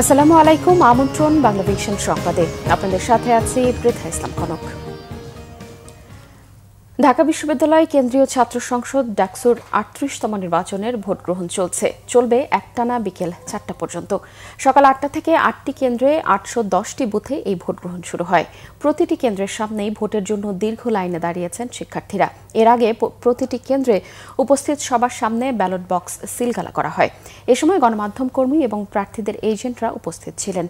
আসসালামু আলাইকুম। আমন্ত্রণ বাংলা ভিশন সংবাদে। আপনাদের সাথে আছি পৃথা ইসলাম কনক। ঢাকা বিশ্ববিদ্যালয় কেন্দ্রীয় ছাত্র সংসদ ডাকসুর ৩৮তম নির্বাচনের ভোট গ্রহণ চলবে একটানা বিকেল ৪টা পর্যন্ত। সকাল ৮টা থেকে ৮টি কেন্দ্রে ৮১০টি বুথে এই ভোট গ্রহণ শুরু হয়। প্রতিটি কেন্দ্রের সামনেই ভোটের জন্য দীর্ঘ লাইনে দাঁড়িয়েছেন শিক্ষার্থীরা। এর আগে প্রতিটি কেন্দ্রে উপস্থিত সবার সামনে ব্যালট বক্স সিলগালা করা হয়। এ সময় গণমাধ্যম কর্মী এবং প্রার্থীদের এজেন্টরা উপস্থিত ছিলেন।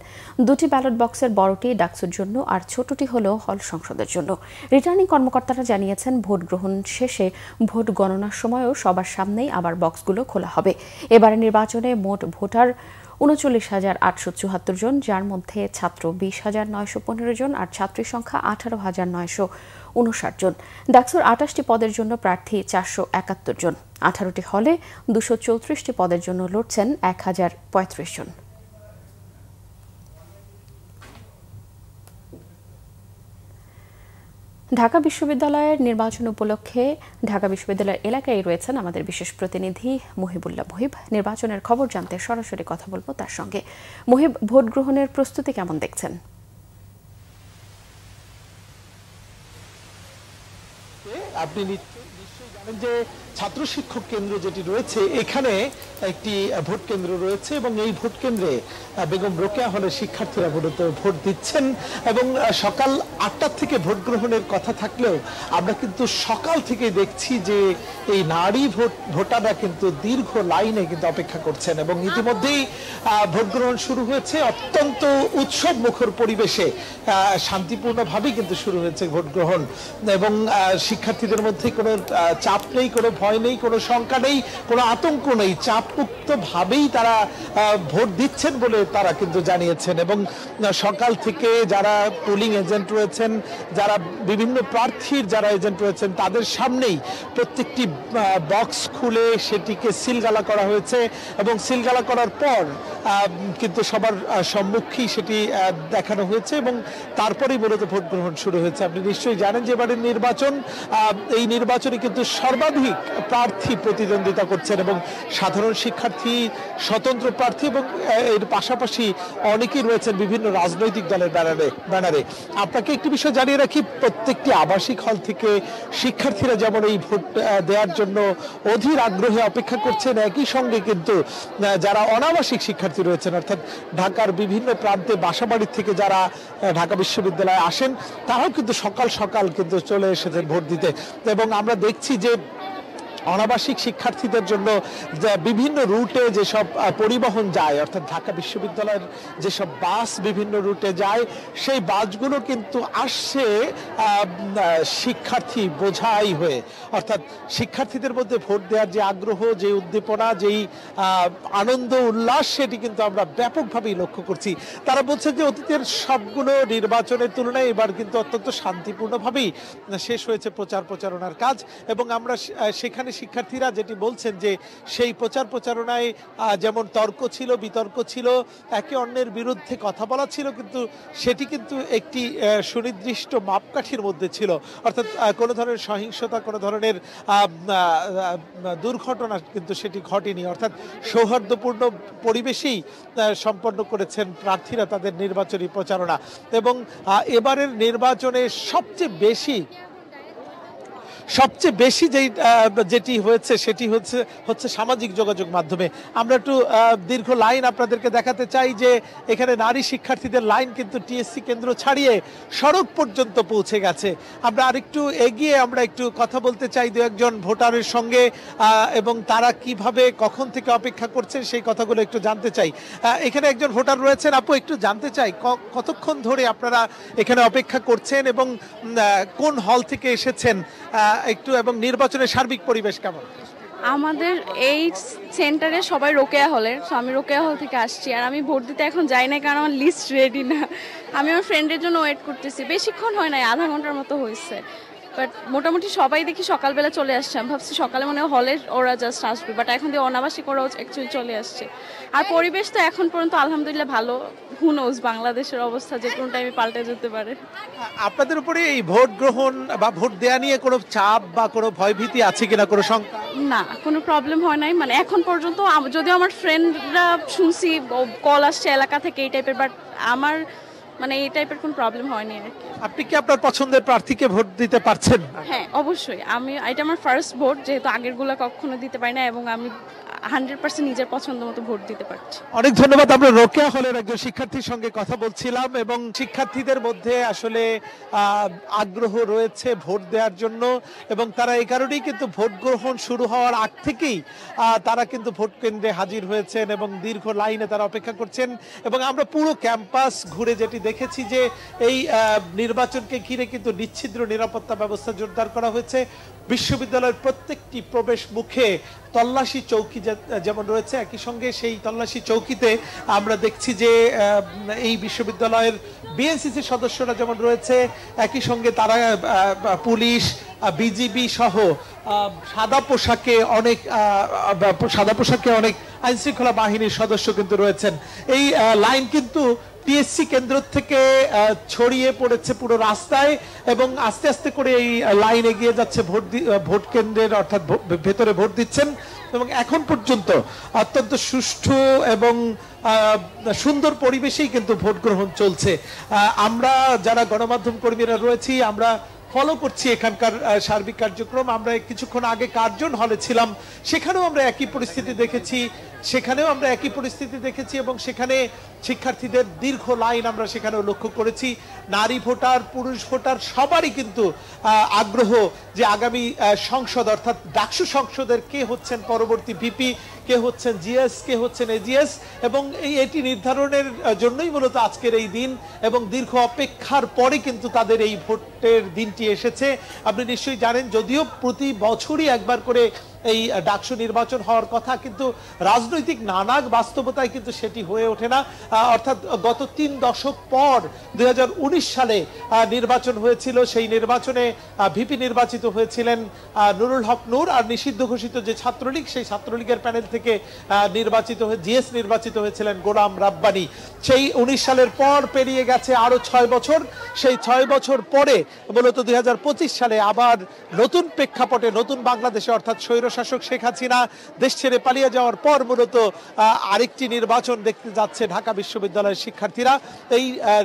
দুটি ব্যালট বক্সের বড়টি ডাকসুর জন্য আর ছোটটি হল হল সংসদের জন্য। রিটার্নিং কর্মকর্তারা জানিয়েছেন ভোট গ্রহণ শেষে ভোট গণনার সময়ও সবার সামনেই আবার বক্সগুলো খোলা হবে। এবারের নির্বাচনে মোট ভোটার ৩৯,৮৭৪ জন, যার মধ্যে ছাত্র ২০,৯১৫ জন আর ছাত্রীর সংখ্যা ১৮,৯৫৯ জন। ডাকসুর ২৮টি পদের জন্য প্রার্থী ৪৭১ জন। ১৮টি হলে ২৩৪টি পদের জন্য লড়ছেন ১,০৩৫ জন। ঢাকা বিশ্ববিদ্যালয়ের নির্বাচন উপলক্ষে ঢাকা বিশ্ববিদ্যালয়ের এলাকায় রয়েছেন আমাদের বিশেষ প্রতিনিধি মুহিবুল্লাহ মুহিব। নির্বাচনের খবর জানতে সরাসরি কথা বলবো তার সঙ্গে। মুহিব, ভোট গ্রহণের প্রস্তুতি কেমন দেখছেন? আপনি নিশ্চয়ই জানেন যে ছাত্র শিক্ষক কেন্দ্র যেটি রয়েছে এখানে একটি ভোট কেন্দ্র রয়েছে এবং এই ভোট কেন্দ্রে বেগম রোকেয়া হলের শিক্ষার্থীরা ভোট দিচ্ছেন এবং সকাল ৮টা থেকে ভোট গ্রহণের কথা থাকলেও আমরা কিন্তু সকাল থেকে দেখছি যে এই নারী ভোটাররা কিন্তু দীর্ঘ লাইনে কিন্তু অপেক্ষা করছেন এবং ইতিমধ্যেই ভোট গ্রহণ শুরু হয়েছে। অত্যন্ত উৎসব মুখর পরিবেশে শান্তিপূর্ণভাবেই কিন্তু শুরু হয়েছে ভোট গ্রহণ এবং শিক্ষার্থীদের মধ্যে কোনো চাপ নেই, কোনো ভয় নেই, কোনো শঙ্কা নেই, কোনো আতঙ্ক নেই। চাপমুক্ত ভাবেই তারা ভোট দিচ্ছেন বলে তারা কিন্তু জানিয়েছেন এবং সকাল থেকে যারা পোলিং এজেন্ট রয়েছেন, যারা বিভিন্ন প্রার্থীর যারা এজেন্ট রয়েছেন তাদের সামনেই প্রত্যেকটি বক্স খুলে সেটিকে সিলগালা করা হয়েছে এবং সিলগালা করার পর কিন্তু সবার সম্মুখেই সেটি দেখানো হয়েছে এবং তারপরেই মূলত ভোট গ্রহণ শুরু হয়েছে। আপনি নিশ্চয়ই জানেন যে এবারের নির্বাচন, এই নির্বাচনে কিন্তু সর্বাধিক প্রার্থী প্রতিদ্বন্দ্বিতা করছেন এবং সাধারণ শিক্ষার্থী, স্বতন্ত্র প্রার্থী এবং এর পাশাপাশি অনেকেই রয়েছেন বিভিন্ন রাজনৈতিক দলের ব্যানারে। আপনাকে একটি বিষয় জানিয়ে রাখি, প্রত্যেকটি আবাসিক হল থেকে শিক্ষার্থীরা যেমন এই ভোট দেওয়ার জন্য অধীর আগ্রহে অপেক্ষা করছেন, একই সঙ্গে কিন্তু যারা অনাবাসিক শিক্ষার্থী রয়েছেন অর্থাৎ ঢাকার বিভিন্ন প্রান্তে বাসাবাড়ির থেকে যারা ঢাকা বিশ্ববিদ্যালয়ে আসেন তারাও কিন্তু সকাল সকাল কিন্তু চলে এসেছেন ভোট দিতে এবং আমরা দেখছি যে অনাবাসিক শিক্ষার্থীদের জন্য বিভিন্ন রুটে যেসব পরিবহন যায় অর্থাৎ ঢাকা বিশ্ববিদ্যালয়ের যেসব বাস বিভিন্ন রুটে যায় সেই বাসগুলো কিন্তু আসছে শিক্ষার্থী বোঝাই হয়ে। অর্থাৎ শিক্ষার্থীদের মধ্যে ভোট দেওয়ার যে আগ্রহ, যে উদ্দীপনা, যেই আনন্দ উল্লাস সেটি কিন্তু আমরা ব্যাপকভাবেই লক্ষ্য করছি। তারা বলছে যে অতীতের সবগুলো নির্বাচনের তুলনায় এবার কিন্তু অত্যন্ত শান্তিপূর্ণভাবেই শেষ হয়েছে প্রচারণার কাজ এবং আমরা সেখানে শিক্ষার্থীরা যেটি বলছেন যে সেই প্রচারণায় যেমন তর্ক ছিল, বিতর্ক ছিল, একে অন্যের বিরুদ্ধে কথা বলা ছিল, কিন্তু সেটি কিন্তু একটি সুনির্দিষ্ট মাপকাঠির মধ্যে ছিল। অর্থাৎ কোনো ধরনের সহিংসতা, কোনো ধরনের দুর্ঘটনা কিন্তু সেটি ঘটেনি। অর্থাৎ সৌহার্দ্যপূর্ণ পরিবেশেই সম্পন্ন করেছেন প্রার্থীরা তাদের নির্বাচনী প্রচারণা এবং এবারের নির্বাচনে সবচেয়ে বেশি যেটি হয়েছে সেটি হচ্ছে সামাজিক যোগাযোগ মাধ্যমে। আমরা একটু দীর্ঘ লাইন আপনাদেরকে দেখাতে চাই যে এখানে নারী শিক্ষার্থীদের লাইন কিন্তু টিএসসি কেন্দ্র ছাড়িয়ে সড়ক পর্যন্ত পৌঁছে গেছে। আমরা আরেকটু এগিয়ে আমরা একটু কথা বলতে চাই দু একজন ভোটারের সঙ্গে এবং তারা কিভাবে কখন থেকে অপেক্ষা করছেন সেই কথাগুলো একটু জানতে চাই। এখানে একজন ভোটার রয়েছেন, আপু একটু জানতে চাই কতক্ষণ ধরে আপনারা এখানে অপেক্ষা করছেন এবং কোন হল থেকে এসেছেন একটু, এবং নির্বাচনের সার্বিক পরিবেশ কেমন? আমাদের এই সেন্টারে সবাই রোকেয়া হলের, তো আমি রোকেয়া হল থেকে আসছি আর আমি ভোট দিতে এখন যাই না কারণ আমার লিস্ট রেডি না। আমি আমার ফ্রেন্ডের জন্য ওয়েট করতেছি, বেশিক্ষণ হয় নাই, আধা ঘন্টার মতো হয়েছে। বাট মোটামুটি সবাই দেখি সকালবেলা চলে আসছে। আমি ভাবছি সকালে মনে হয় হলে ওরা জাস্ট আসবে, বাট এখন দিয়ে অনাবাসিক ওরাও অ্যাকচুয়ালি চলে আসছে। আর পরিবেশ তো এখন পর্যন্ত আলহামদুলিল্লাহ ভালো। হু নোজ বাংলাদেশের অবস্থা যে কোনো টাইমে পাল্টে যেতে পারে। আপনাদের উপরে এই ভোট গ্রহণ বা ভোট দেয়া নিয়ে কোনো চাপ বা কোনো ভয়ভীতি আছে কিনা, কোনো শঙ্কা? না, কোনো প্রবলেম হয় নাই, মানে এখন পর্যন্ত যদিও আমার ফ্রেন্ডরা শুনছি কল আসছে এলাকা থেকে এই টাইপের, বাট আমার মানে এই টাইপের কোনো প্রবলেম হয়নি আর কি। আপনি কি আপনার পছন্দের প্রার্থীকে ভোট দিতে পারছেন? হ্যাঁ অবশ্যই, এটা আমার ফার্স্ট ভোট, যেহেতু আগেরগুলো কখনো দিতে পারি না, এবং আমি 100% নিজের পছন্দ মতো ভোট দিতে পারছি। অনেক ধন্যবাদ। আমরা রোকেয়া হলের একজন শিক্ষার্থীর সঙ্গে কথা বলছিলাম এবং শিক্ষার্থীদের মধ্যে আসলে আগ্রহ রয়েছে ভোট দেওয়ার জন্য, এবং তারা এই কারণেই কিন্তু ভোট গ্রহণ শুরু হওয়ার আগ থেকেই তারা কিন্তু ভোট কেন্দ্রে হাজির হয়েছেন এবং দীর্ঘ লাইনে তারা অপেক্ষা করছেন। এবং আমরা পুরো ক্যাম্পাস ঘুরে যেটি দেখেছি যে এই নির্বাচনকে ঘিরে কিন্তু নিচ্ছিদ্র নিরাপত্তা ব্যবস্থা জোরদার করা হয়েছে। বিশ্ববিদ্যালয়ের প্রত্যেকটি প্রবেশ মুখে তল্লাশি চৌকি যেমন রয়েছে, একই সঙ্গে সেই তল্লাশি চৌকিতে আমরা দেখছি যে এই বিশ্ববিদ্যালয়ের বিএনসিসি সদস্যরা যেমন রয়েছে, একই সঙ্গে তারা পুলিশ, বিজিবি সহ সাদা পোশাকে অনেক আইন শৃঙ্খলা বাহিনীর সদস্য কিন্তু রয়েছেন। এই লাইন কিন্তু টিএসসি কেন্দ্র থেকে ছড়িয়ে পড়েছে পুরো রাস্তায়, এবং আস্তে আস্তে করে এই লাইন এগিয়ে যাচ্ছে ভোট কেন্দ্রের, অর্থাৎ ভেতরে ভোট দিচ্ছেন। এবং এখন পর্যন্ত অত্যন্ত সুষ্ঠু এবং সুন্দর পরিবেশেই কিন্তু ভোট গ্রহণ চলছে। আমরা যারা গণমাধ্যম কর্মীরা রয়েছি, আমরা ফলো করছি এখানকার সার্বিক কার্যক্রম। আমরা কিছুক্ষণ আগে কার্জন হলে ছিলাম, সেখানেও আমরা একই পরিস্থিতি দেখেছি এবং সেখানে শিক্ষার্থীদের দীর্ঘ লাইন আমরা সেখানেও লক্ষ্য করেছি। নারী ভোটার, পুরুষ ভোটার সবারই কিন্তু আগ্রহ যে আগামী সংসদ অর্থাৎ ডাকসু সংসদের কে হচ্ছেন পরবর্তী ভিপি, কে হচ্ছেন জিএস, কে হচ্ছেন এজিএস, এবং এটি নির্ধারণের জন্যই মূলত আজকের এই দিন, এবং দীর্ঘ অপেক্ষার পরে কিন্তু তাদের এই ভোটের দিনটি এসেছে। আপনি নিশ্চয়ই জানেন, যদিও প্রতি বছরই একবার করে এই ডাকসু নির্বাচন হওয়ার কথা, কিন্তু রাজনৈতিক নানা বাস্তবতায় কিন্তু সেটি হয়ে ওঠে না। অর্থাৎ গত 3 দশক পর 2019 সালে নির্বাচন হয়েছিল। সেই নির্বাচনে ভিপি নির্বাচিত হয়েছিলেন নুরুল হক নূর, আর নিষিদ্ধ ঘোষিত যে ছাত্রলীগ, সেই ছাত্রলীগের প্যানেল থেকে জিএস নির্বাচিত হয়েছিলেন গোলাম রাব্বানী। সেই 19 সালের পর পেরিয়ে গেছে আরো 6 বছর। সেই 6 বছর পরে মূলত 2025 সালে আবার নতুন প্রেক্ষাপটে, নতুন বাংলাদেশে, অর্থাৎ স্বৈরশাসক শেখ হাসিনা দেশ ছেড়ে পালিয়ে যাওয়ার পর মূলত আরেকটি নির্বাচন দেখতে যাচ্ছে ঢাকা বিশ্ববিদ্যালয়ের শিক্ষার্থীরা। এই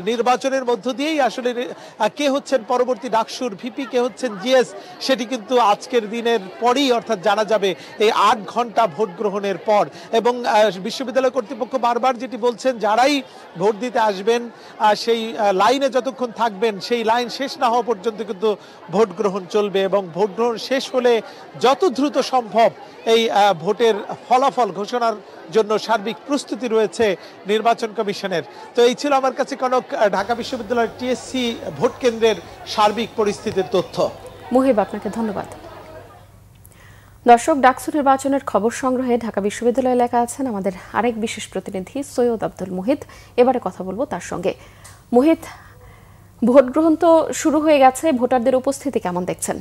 নির্বাচনের মধ্য দিয়েই আসলে কে হচ্ছেন পরবর্তী ডাকসুর ভিপি, কে হচ্ছেন জিএস, সেটি কিন্তু আজকের দিনের পরেই অর্থাৎ জানা যাবে এই 8 ঘন্টা ভোট গ্রহণের পর। এবং বিশ্ববিদ্যালয় কর্তৃপক্ষ বারবার যেটি বলছেন, যারাই ভোট দিতে আসবেন সেই লাইনে যতক্ষণ থাকবেন, সেই লাইন শেষ না হওয়া পর্যন্ত কিন্তু ভোট গ্রহণ চলবে, এবং ভোট গ্রহণ শেষ হলে যত দ্রুত সম্ভব এই ভোটের ফলাফল ঘোষণার জন্য সার্বিক প্রস্তুতি রয়েছে নির্বাচন কমিশনের। তো এই ছিল আমার কাছে কনক ঢাকা বিশ্ববিদ্যালয়ের টিএসসি ভোট কেন্দ্রের সার্বিক পরিস্থিতির তথ্য। মুহিব, আপনাকে ধন্যবাদ। দর্শক, ডাকসু নির্বাচনের খবর সংগ্রহে ঢাকা বিশ্ববিদ্যালয় এলাকা আছেন আমাদের আরেক বিশেষ প্রতিনিধি সৈয়দ আব্দুল মুহিত। এবারে কথা বলবো তার সঙ্গে। মুহিত, ভোট গ্রহণ তো শুরু হয়ে গেছে, ভোটারদের উপস্থিতি কেমন দেখছেন?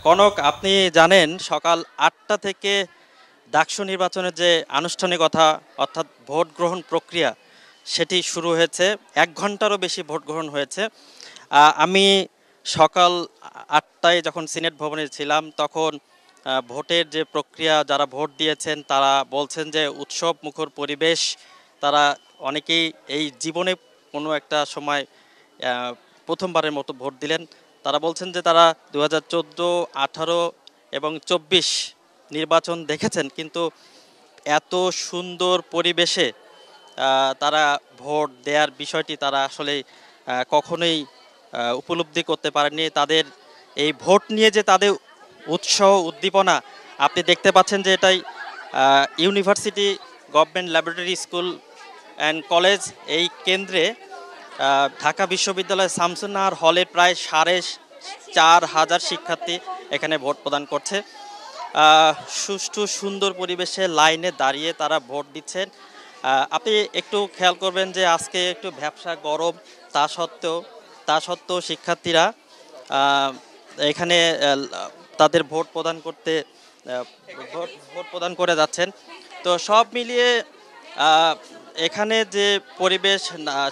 কনক, আপনি জানেন সকাল 8টা থেকে ডাকসু নির্বাচনের যে আনুষ্ঠানিকতা অর্থাৎ ভোট গ্রহণ প্রক্রিয়া সেটি শুরু হয়েছে। 1 ঘন্টারও বেশি ভোট গ্রহণ হয়েছে। আমি সকাল 8টায় যখন সিনেট ভবনে ছিলাম, তখন ভোটের যে প্রক্রিয়া, যারা ভোট দিয়েছেন তারা বলছেন যে উৎসব মুখর পরিবেশ। তারা অনেকেই এই জীবনে কোনো একটা সময় প্রথমবারের মতো ভোট দিলেন। তারা বলছেন যে তারা 2014, 18 এবং 24 নির্বাচন দেখেছেন, কিন্তু এত সুন্দর পরিবেশে তারা ভোট দেওয়ার বিষয়টি তারা আসলে কখনোই উপলব্ধি করতে পারেননি। তাদের এই ভোট নিয়ে যে তাদের উৎসাহ, উদ্দীপনা আপনি দেখতে পাচ্ছেন যে এটাই university government laboratory school and college. এই কেন্দ্রে ঢাকা বিশ্ববিদ্যালয় শামসুন্নাহার হলে প্রায় 4,500 শিক্ষার্থী এখানে ভোট প্রদান করছে। সুষ্ঠু সুন্দর পরিবেশে লাইনে দাঁড়িয়ে তারা ভোট দিচ্ছেন। আপনি একটু খেয়াল করবেন যে আজকে একটু ভ্যাপসা গরম, তা সত্ত্বেও শিক্ষার্থীরা এখানে তাদের ভোট প্রদান করে যাচ্ছেন। তো সব মিলিয়ে এখানে যে পরিবেশ,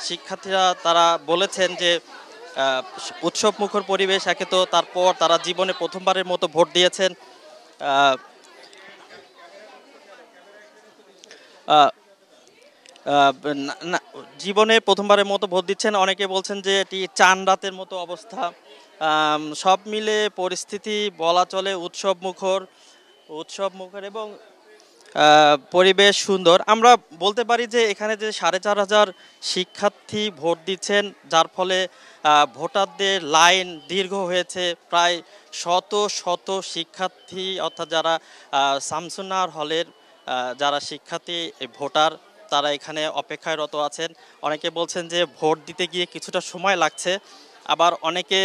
শিক্ষার্থীরা তারা বলেছেন যে উৎসব মুখর পরিবেশ। একে তো তারপর তারা জীবনে প্রথমবারের মতো ভোট দিয়েছেন, আহ, আহ, আহ, জীবনে প্রথমবারের মতো ভোট দিচ্ছেন, অনেকে বলছেন যে এটি চান রাতের মতো অবস্থা। সব মিলে পরিস্থিতি বলা চলে উৎসব মুখর এবং পরিবেশ সুন্দর। আমরা বলতে পারি যে এখানে যে 4,500 শিক্ষার্থী ভোট দিচ্ছেন, যার ফলে ভোটারদের লাইন দীর্ঘ হয়েছে। প্রায় শত শত শিক্ষার্থী, অর্থাৎ যারা শামসুন্নাহার হলের যারা শিক্ষার্থী ভোটার, তারা এখানে অপেক্ষায়রত আছেন। অনেকে বলছেন যে ভোট দিতে গিয়ে কিছুটা সময় লাগছে, আবার অনেকে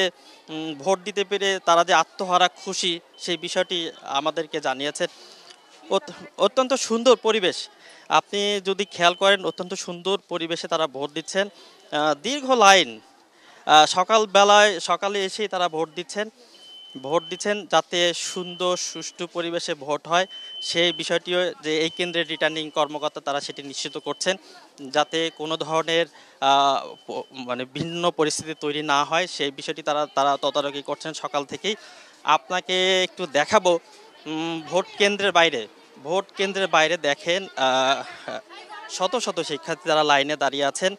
ভোট দিতে পেরে তারা যে আত্মহারা খুশি সেই বিষয়টি আমাদেরকে জানিয়েছেন। অত্যন্ত সুন্দর পরিবেশ, আপনি যদি খেয়াল করেন অত্যন্ত সুন্দর পরিবেশে তারা ভোট দিচ্ছেন। দীর্ঘ লাইন, সকালে এসেই তারা ভোট দিচ্ছেন যাতে সুন্দর সুষ্ঠু পরিবেশে ভোট হয়, সেই বিষয়টিও যে এই কেন্দ্রের রিটার্নিং কর্মকর্তা তারা সেটি নিশ্চিত করছেন, যাতে কোনো ধরনের মানে ভিন্ন পরিস্থিতি তৈরি না হয় সেই বিষয়টি তারা তদারকি করছেন সকাল থেকেই। আপনাকে একটু দেখাবো ভোট কেন্দ্রের বাইরে দেখেন শত শত শিক্ষার্থী তারা লাইনে দাঁড়িয়ে আছেন।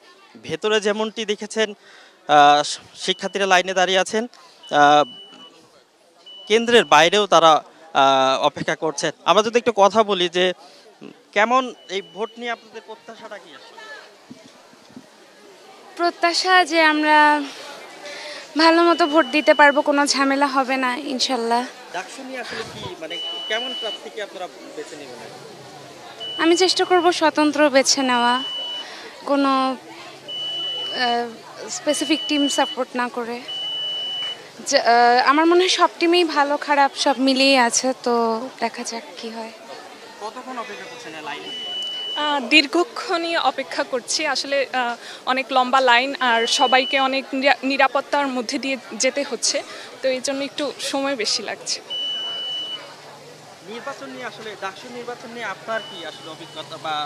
ভেতরে যেমনটি দেখেছেন শিক্ষার্থীরা লাইনে দাঁড়িয়ে আছেন, কেন্দ্রের বাইরেও তারা অপেক্ষা করছেন। আমরা যদি একটু কথা বলি যে কেমন এই ভোট নিয়ে আপনাদের প্রত্যাশাটা কি? প্রত্যাশা যে আমরা ভালো মতো ভোট দিতে পারবো, কোনো ঝামেলা হবে না ইনশাল্লাহ। ডাকসু নিয়ে আসলে কি মানে কেমন প্রার্থীকে আপনারা বেছে নেবেন? আমি চেষ্টা করব স্বতন্ত্র বেছে নেওয়া, কোনো স্পেসিফিক টিম সাপোর্ট না করে। আমার মনে হয় সব টিমেই ভালো খারাপ সব মিলিয়ে আছে, তো দেখা যাক কি হয়। কতক্ষণ অপেক্ষা করছেন লাইনে? দীর্ঘক্ষণই অপেক্ষা করছি, আসলে অনেক লম্বা লাইন আর সবাইকে অনেক নিরাপত্তার মধ্যে দিয়ে যেতে হচ্ছে, তো এই জন্য একটু সময় বেশি লাগছে। নির্বাচন নিয়ে আসলে ডাকসু নির্বাচন নিয়ে আপনার কি আসলে অভিজ্ঞতা বা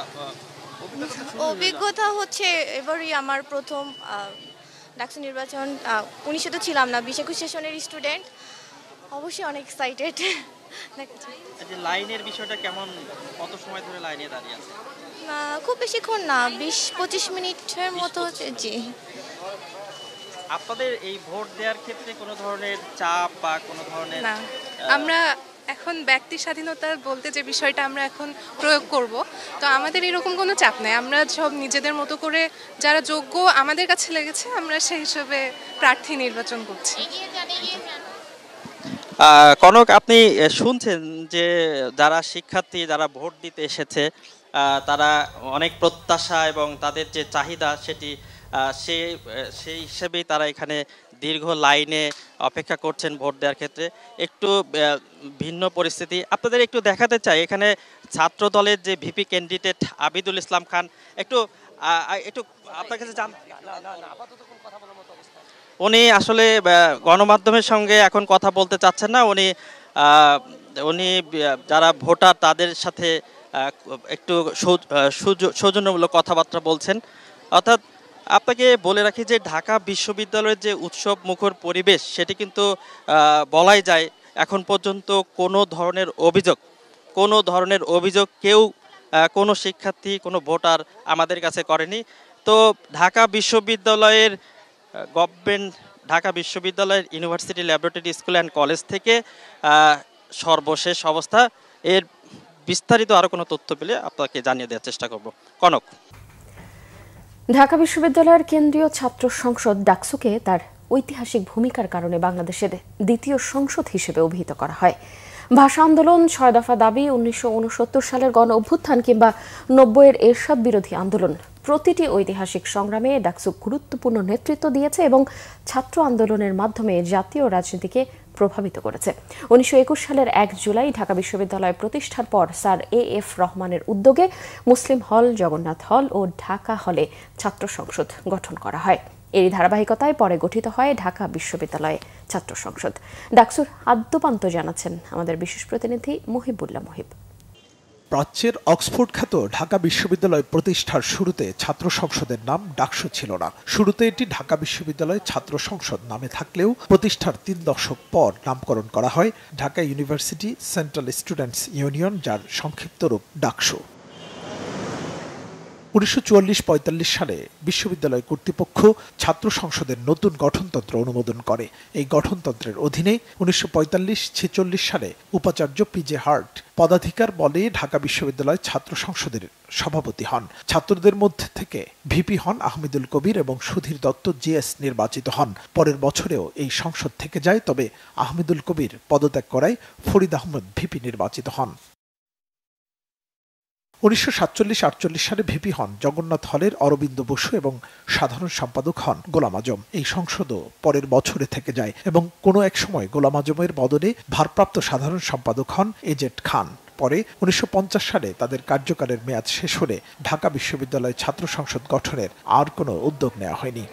অভিজ্ঞতা হচ্ছে এবারই আমার প্রথম ডাকসু নির্বাচন। 19 তো ছিলাম না, 20-21 সেশনের স্টুডেন্ট, অবশ্যই অনেক এক্সাইটেড। লাইনের বিষয়টা কেমন, কত সময় ধরে লাইনে দাঁড়িয়ে আছে? খুব বেশিক্ষণ না, 20-25 মিনিটের মতো। জি। আপনাদের এই ভোট দেওয়ার ক্ষেত্রে কোনো ধরনের চাপ বা কোনো ধরনের? না, আমরা এখন ব্যক্তি স্বাধীনতা বলতে যে বিষয়টা আমরা এখন প্রয়োগ করব, তো আমাদের এরকম কোনো চাপ নেই। আমরা সব নিজেদের মতো করে যারা যোগ্য আমাদের কাছে লেগেছে আমরা সেই হিসেবে প্রার্থী নির্বাচন করছি। কনক, আপনি শুনছেন যে যারা শিক্ষার্থী যারা ভোট দিতে এসেছে তারা অনেক প্রত্যাশা এবং তাদের যে চাহিদা সেটি সেই হিসেবেই তারা এখানে দীর্ঘ লাইনে অপেক্ষা করছেন ভোট দেওয়ার ক্ষেত্রে। একটু ভিন্ন পরিস্থিতি আপনাদের একটু দেখাতে চাই। এখানে ছাত্র দলের যে ভিপি ক্যান্ডিডেট আবিদুল ইসলাম খান, একটু আপনার কাছে উনি আসলে গণমাধ্যমের সঙ্গে এখন কথা বলতে চাচ্ছেন না। উনি যারা ভোটার তাদের সাথে একটু সৌজন্যমূলক কথাবার্তা বলছেন। অর্থাৎ আপনাকে বলে রাখি যে ঢাকা বিশ্ববিদ্যালয়ের যে উৎসব মুখর পরিবেশ সেটি কিন্তু বলাই যায় এখন পর্যন্ত কোনো ধরনের অভিযোগ কেউ কোনো শিক্ষার্থী কোনো ভোটার আমাদের কাছে করেনি। তো ঢাকা বিশ্ববিদ্যালয়ের university laboratory school and college থেকে সর্বশেষ অবস্থা। এর বিস্তারিত আরও কোনো তথ্য পেলে আপনাকে জানিয়ে দেওয়ার চেষ্টা করব। কনক, ঢাকা বিশ্ববিদ্যালয়ের কেন্দ্রীয় ছাত্র সংসদ ডাকসুকে তার ঐতিহাসিক ভূমিকার কারণে বাংলাদেশের দ্বিতীয় সংসদ হিসেবে অভিহিত করা হয়। ভাষা আন্দোলন, 6 দফা দাবি, 1969 সালের গণ অভ্যুত্থান কিংবা 90-এর এরশাদ বিরোধী আন্দোলন, প্রতিটি ঐতিহাসিক সংগ্রামে ডাকসু গুরুত্বপূর্ণ নেতৃত্ব দিয়েছে এবং ছাত্র আন্দোলনের মাধ্যমে জাতীয় রাজনীতিকে প্রভাবিত করেছে। 1921 সালের 1 জুলাই ঢাকা বিশ্ববিদ্যালয় প্রতিষ্ঠার পর স্যার AF রহমানের উদ্যোগে মুসলিম হল, জগন্নাথ হল ও ঢাকা হলে ছাত্র সংসদ গঠন করা হয়। এরই ধারাবাহিকতায় পরে গঠিত হয় ঢাকা বিশ্ববিদ্যালয়ে ছাত্র সংসদ। ডাকসুর আদ্যোপান্ত জানাচ্ছেন আমাদের বিশেষ প্রতিনিধি মুহিবুল্লাহ মুহিব। প্রাচ্যের অক্সফোর্ড খ্যাত ঢাকা বিশ্ববিদ্যালয় প্রতিষ্ঠার শুরুতে ছাত্র সংসদের নাম ডাকসু ছিল না। শুরুতে এটি ঢাকা বিশ্ববিদ্যালয় ছাত্র সংসদ নামে থাকলেও প্রতিষ্ঠার ৩ দশক পর নামকরণ করা হয় Dhaka university central students union, যার সংক্ষিপ্ত রূপ ডাকসু। 1944-45 সালে বিশ্ববিদ্যালয় কর্তৃপক্ষ ছাত্র সংসদের নতুন গঠনতন্ত্র অনুমোদন করে। এই গঠনতন্ত্রের অধীনে 1945-46 সালে উপাচার্য পি.জে. হার্ট পদাধিকার বলে ঢাকা বিশ্ববিদ্যালয় ছাত্র সংসদের সভাপতি হন। ছাত্রদের মধ্যে থেকে ভিপি হন আহমেদুল কবির এবং সুধীর দত্ত জিএস নির্বাচিত হন। পরের বছরেও এই সংসদ থেকে যায়, তবে আহমেদুল কবির পদত্যাগ করায় ফরিদ আহমদ ভিপি নির্বাচিত হন। 1947-48 সালে ভিপি হন জগন্নাথ হলের অরবিন্দ বসু এবং সাধারণ সম্পাদক হন গোলাম আজম। এই সংসদও পরের বছরে থেকে যায় এবং কোনো এক সময় গোলাম আজমের বদলে ভারপ্রাপ্ত সাধারণ সম্পাদক হন এজেড খান। পরে 1950 সালে তাদের কার্যকালের মেয়াদ শেষ হলে ঢাকা বিশ্ববিদ্যালয় ছাত্র সংসদ গঠনের আর কোনো উদ্যোগ নেওয়া হয়নি।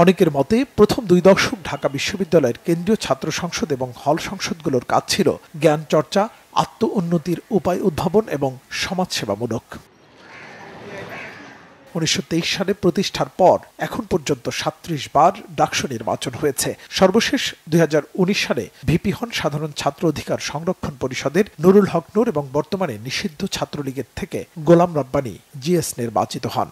অনেকের মতে প্রথম 2 দশক ঢাকা বিশ্ববিদ্যালয়ের কেন্দ্রীয় ছাত্র সংসদ এবং হল সংসদগুলোর কাজ ছিল জ্ঞান চর্চা, আত্ম উন্নতির উপায় উদ্ভাবন এবং সমাজসেবামূলক। 1923 সালে প্রতিষ্ঠার পর এখন পর্যন্ত 37 বার ডাকসু নির্বাচন হয়েছে। সর্বশেষ 2019 সালে ভিপি হন সাধারণ ছাত্র অধিকার সংরক্ষণ পরিষদের নুরুল হক নূর এবং বর্তমানে নিষিদ্ধ ছাত্রলীগের থেকে গোলাম রব্বানী জিএস নির্বাচিত হন।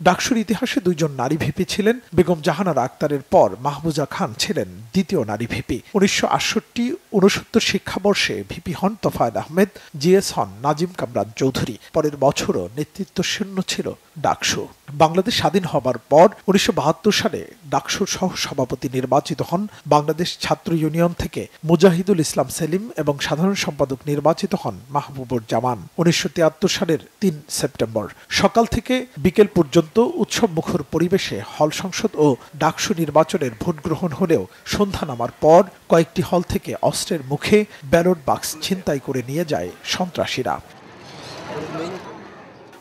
ডাকসুর ইতিহাসে 2 জন নারী ভিপি ছিলেন। বেগম জাহানারা আক্তারের পর মাহমুজা খান ছিলেন দ্বিতীয় নারী ভিপি। 1968-69 শিক্ষাবর্ষে ভিপি হন তোফায়েল আহমেদ, জিএস হন নাজিম কামরান চৌধুরী। পরের বছরও নেতৃত্ব শূন্য ছিল ডাকসু। বাংলাদেশ স্বাধীন হবার পর 1972 সালে ডাকসুর সহ সভাপতি নির্বাচিত হন বাংলাদেশ ছাত্র ইউনিয়ন থেকে মুজাহিদুল ইসলাম সেলিম এবং সাধারণ সম্পাদক নির্বাচিত হন মাহবুবুর জামান 1973 সালের 3 সেপ্টেম্বর। সকাল থেকে বিকেল পর্যন্ত উৎসব মুখর পরিবেশে হল সংসদ ও ডাকসু নির্বাচনের ভোট গ্রহণ হলেও সন্ধ্যা নামার পর কয়েকটি হল থেকে অস্ত্রের মুখে ব্যালট বাক্স ছিনতাই করে নিয়ে যায় সন্ত্রাসীরা।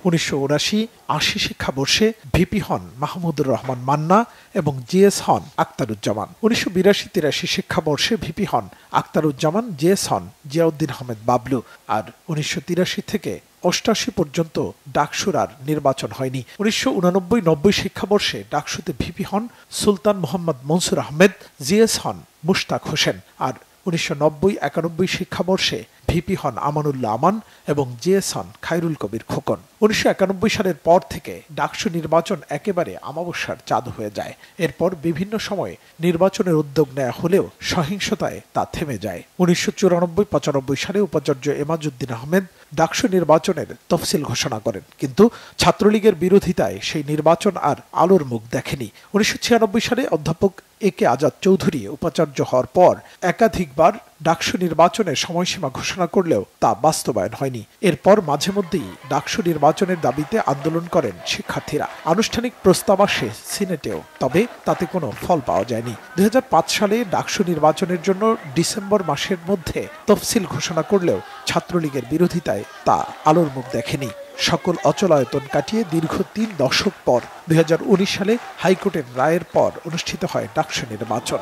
1979-80 শিক্ষাবর্ষে ভিপি হন মাহমুদুর রহমান মান্না এবং জিএস হন আক্তারুজ্জামান। 1982-83 শিক্ষাবর্ষে ভিপি হন আক্তারুজ্জামান, জিএস হন জিয়াউদ্দিন আহমেদ বাবলু। আর 1983 থেকে 88 পর্যন্ত ডাকসুর আর নির্বাচন হয়নি। 1989-90 শিক্ষাবর্ষে ডাকসুতে ভিপি হন সুলতান মোহাম্মদ মনসুর আহমেদ, জিএস হন মুশতাক হোসেন। আর 1990-91 শিক্ষাবর্ষে ভিপি হন আমানুল্লাহ আমান এবং জিএস হন খায়রুল কবির খোকন। 1991 সালের পর থেকে ডাকসু নির্বাচন একেবারে আমাবস্যার চাঁদ হয়ে যায়। এরপর বিভিন্ন সময়ে নির্বাচনের উদ্যোগ নেওয়া হলেও সহিংসতায় তা থেমে যায়। 1994-95 সালে উপাচার্য এমাজউদ্দিন আহমেদ ডাকসু নির্বাচনের তফসিল ঘোষণা করেন, কিন্তু ছাত্রলীগের বিরোধিতায় সেই নির্বাচন আর আলোর মুখ দেখেনি। 1996 সালে অধ্যাপক একে আজাদ চৌধুরী উপাচার্য হওয়ার পর একাধিকবার ডাকসু নির্বাচনের সময়সীমা ঘোষণা করলেও তা বাস্তবায়ন হয়নি। এরপর মাঝে মধ্যেই ডাকসু নির্বাচনের দাবিতে আন্দোলন করেন শিক্ষার্থীরা। আনুষ্ঠানিক প্রস্তাব আসে সিনেটেও, তবে তাতে কোনো ফল পাওয়া যায়নি। 2005 সালে ডাকসু নির্বাচনের জন্য ডিসেম্বর মাসের মধ্যে তফসিল ঘোষণা করলেও ছাত্রলীগের বিরোধিতায় তা আলোর মুখ দেখেনি। সকল অচলায়তন কাটিয়ে দীর্ঘ 3 দশক পর 2019 সালে হাইকোর্টের রায়ের পর অনুষ্ঠিত হয় ডাকসু নির্বাচন।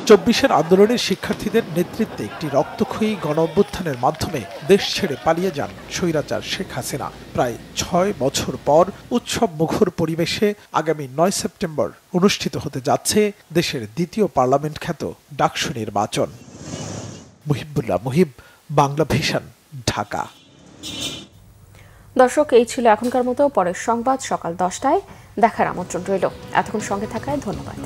24-এর আন্দোলনের শিক্ষার্থীদের নেতৃত্বে একটি রক্তক্ষয়ী গণ অভ্যুত্থানের মাধ্যমে দেশ ছেড়ে পালিয়ে যান স্বৈরাচার শেখ হাসিনা। প্রায় 6 বছর পর উৎসব মুখর পরিবেশে আগামী 9 সেপ্টেম্বর অনুষ্ঠিত হতে যাচ্ছে দেশের দ্বিতীয় পার্লামেন্ট খ্যাত ডাকসু নির্বাচন। মুহিবুল্লাহ মুহিব, বাংলা ভিশন, ঢাকা। দর্শক, এই ছিল এখনকার মতো। পরের সংবাদ সকাল 10টায় দেখার আমন্ত্রণ রইল। এতক্ষণ সঙ্গে থাকায় ধন্যবাদ।